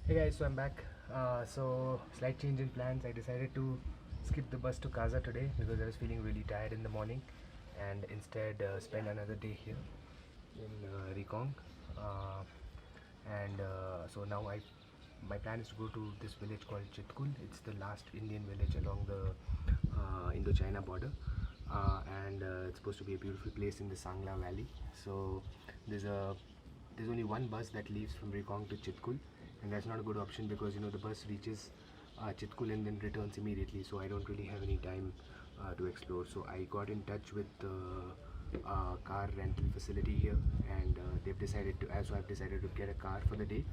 Hey guys, so I'm back. So slight change in plans. I decided to skip the bus to Kaza today because I was feeling really tired in the morning, and instead spend another day here in Reckong. Uh, and so now my plan is to go to this village called Chitkul. It's the last Indian village along the Indo-China border, and it's supposed to be a beautiful place in the Sangla Valley. So there's only one bus that leaves from Reckong to Chitkul, and that's not a good option because the bus reaches Chitkul and then returns immediately. So I don't really have any time to explore. So I got in touch with the car rental facility here, and I've decided to get a car for the day.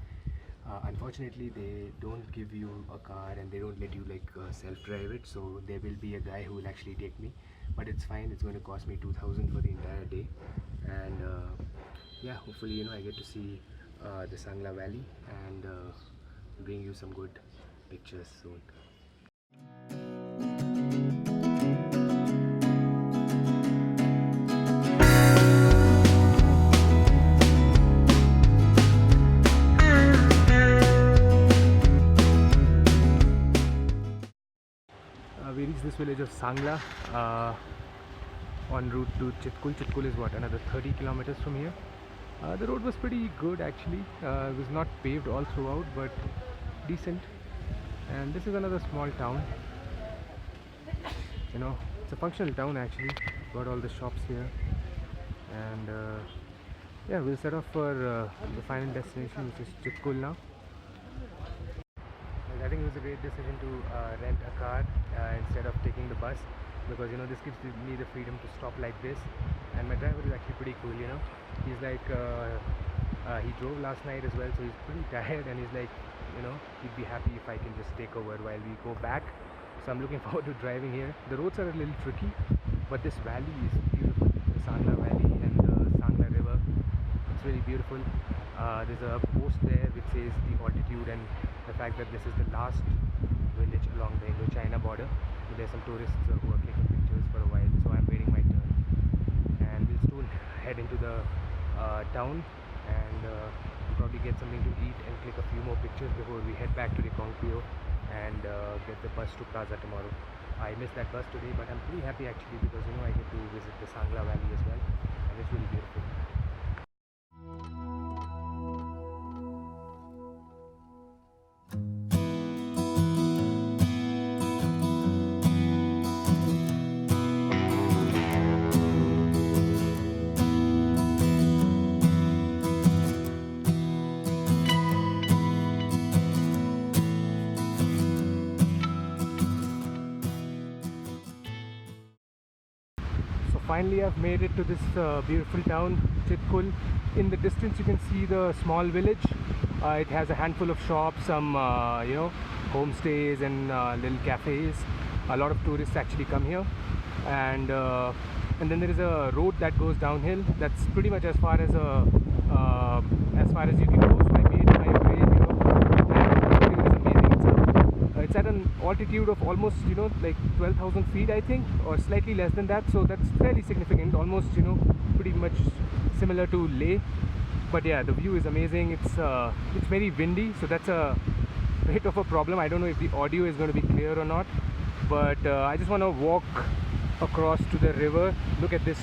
Unfortunately, they don't give you a car and they don't let you self-drive it. So there will be a guy who will actually take me, but it's fine. It's going to cost me 2,000 for the entire day, and yeah, hopefully I get to see the Sangla Valley and bring you some good pictures soon. We reached this village of Sangla en route to Chitkul. Chitkul is another 30 kilometers from here. The road was pretty good actually. It was not paved all throughout, but decent. And this is another small town. It's a functional town actually. Got all the shops here, and yeah, we'll set off for the final destination, which is Chitkul now. I think it was a great decision to rent a car instead of taking the bus, because this gives me the freedom to stop like this. And my driver is actually pretty cool. He's like he drove last night as well, so he's pretty tired, and he's like he'd be happy if I can just take over while we go back. So I'm looking forward to driving here. The roads are a little tricky, but this valley is beautiful. The Sangla Valley and the Sangla River, it's really beautiful. There's a post there which says the altitude and the fact that this is the last village along the Indo-China border. So there's some tourists who are clicking pictures for a while, so I'm waiting my turn. And we'll soon head into the town, and we'll probably get something to eat and click a few more pictures before we head back to Reckong Peo and get the bus to Kaza tomorrow. I missed that bus today, but I'm pretty happy actually because I get to visit the Sangla Valley as well, and it's really beautiful. Finally, I've made it to this beautiful town, Chitkul. In the distance, you can see the small village. It has a handful of shops, some homestays and little cafes. A lot of tourists actually come here, and then there is a road that goes downhill. That's pretty much as far as you can go. So I made my way, and the view is amazing. It's at an altitude of almost like 12,000 feet, I think, or slightly less than that, so that's fairly significant, almost pretty much similar to Leh. But yeah, the view is amazing. It's very windy, so that's a bit of a problem. I don't know if the audio is going to be clear or not, but I just want to walk across to the river. Look at this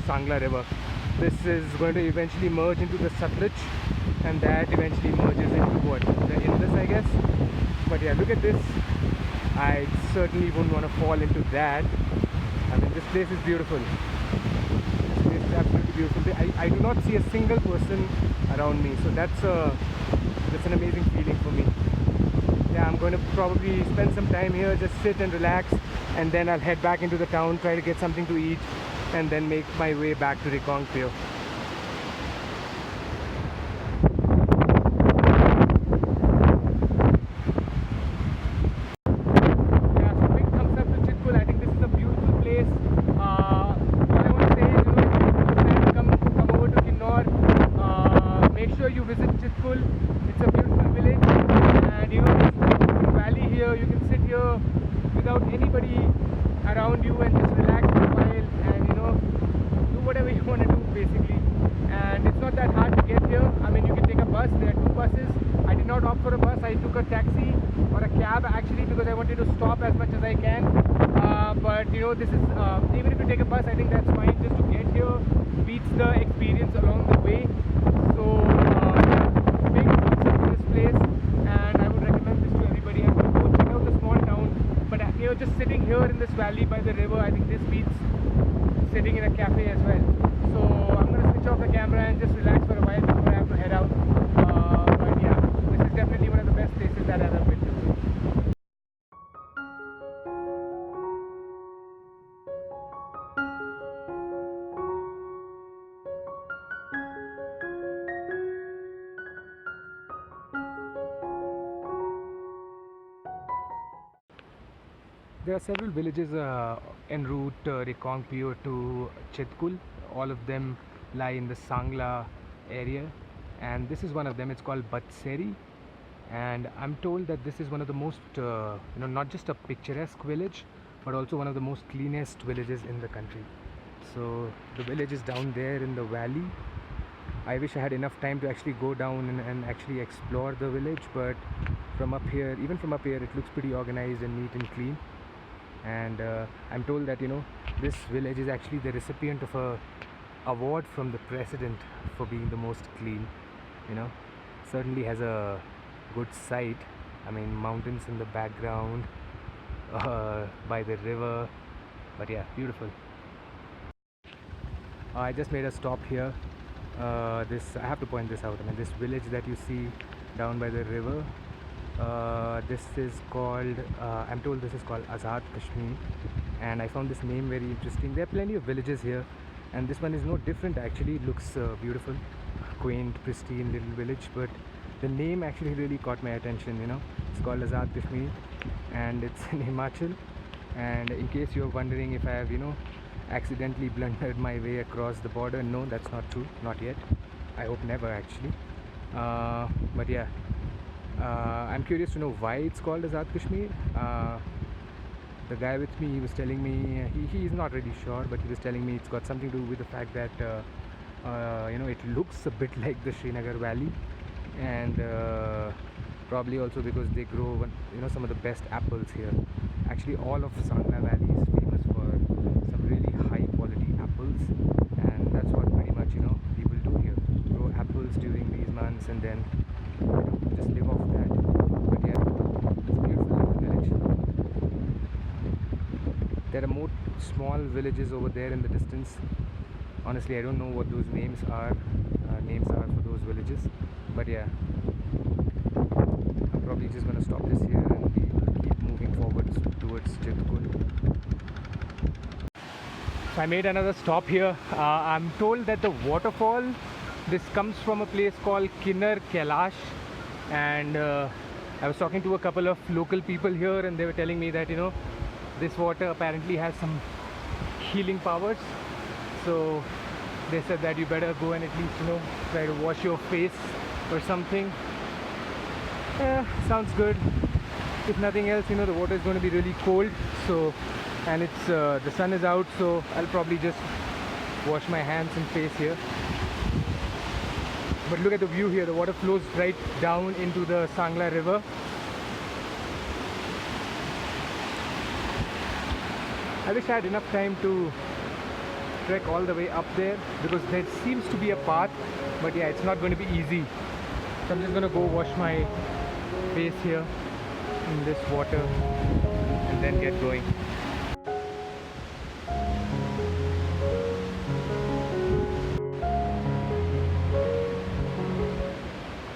Sangla River. This is going to eventually merge into the Sutlej, and that eventually merges into the Indus, I guess. But yeah, look at this. I certainly wouldn't want to fall into that. I mean, this place is beautiful. This place is absolutely beautiful. I do not see a single person around me, so that's an amazing feeling for me. Yeah, I'm going to probably spend some time here, just sit and relax, and then I'll head back into the town, try to get something to eat, and then make my way back to Reckong Peo. It's a beautiful village, and this beautiful valley here. You can sit here without anybody around you and just relax for a while, and do whatever you want to do basically. And it's not that hard to get here. I mean, you can take a bus. There are 2 buses. I did not opt for a bus Even if you take a bus, I think that's fine. Just to get here beats the experience along the way. So big thumbs up to this place, and I would recommend this to everybody. I'm going to go check out the small town, but here, just sitting here in this valley by the river, I think this beats sitting in a cafe as well. So I'm going to switch off the camera and just relax for a while before I have to head out. But yeah, this is definitely one of the best places that I've ever been to. There are several villages en route Reckong Peo to Chitkul. All of them lie in the Sangla area, and this is one of them. It's called Batsheri, and I'm told that this is one of the most, not just a picturesque village, but also one of the most cleanest villages in the country. So the village is down there in the valley. I wish I had enough time to actually go down and actually explore the village, but from up here, even from up here, it looks pretty organized and neat and clean. And I'm told that this village is actually the recipient of a award from the president for being the most clean. Certainly has a good sight. I mean, mountains in the background, by the river, but yeah, beautiful. I just made a stop here. I have to point this out. I mean, this village that you see down by the river, this is called, I'm told this is called Azad Kashmir, and I found this name very interesting. There are plenty of villages here, and this one is no different actually. It looks beautiful, quaint, pristine little village, but the name actually really caught my attention. It's called Azad Kashmir, and it's in Himachal. And in case you're wondering if I have accidentally blundered my way across the border, no, that's not true, not yet. I hope never actually. But yeah, I'm curious to know why it's called Azad Kashmir. The guy with me, he was telling me, he's not really sure, but he was telling me it's got something to do with the fact that it looks a bit like the Srinagar Valley, and probably also because they grow some of the best apples here. Actually, all of Sangla Valley is famous for some really high quality apples, and that's what pretty much people do here, grow apples during these months and then just live off that. But yeah, it's a beautiful little village. There are more small villages over there in the distance. Honestly, I don't know what those names are for those villages, but yeah, I'm probably just going to stop this here and keep moving forward towards Chitkul. So I made another stop here. I'm told that the waterfall, this comes from a place called Kinner Kailash, and I was talking to a couple of local people here, and they were telling me that this water apparently has some healing powers. So they said that you better go and at least try to wash your face or something. Sounds good. If nothing else, the water is going to be really cold, so, and it's the sun is out, so I'll probably just wash my hands and face here. But look at the view here. The water flows right down into the Sangla River. I wish I had enough time to trek all the way up there, because there seems to be a path, but yeah, it's not going to be easy. So I'm just going to go wash my face here in this water and then get going.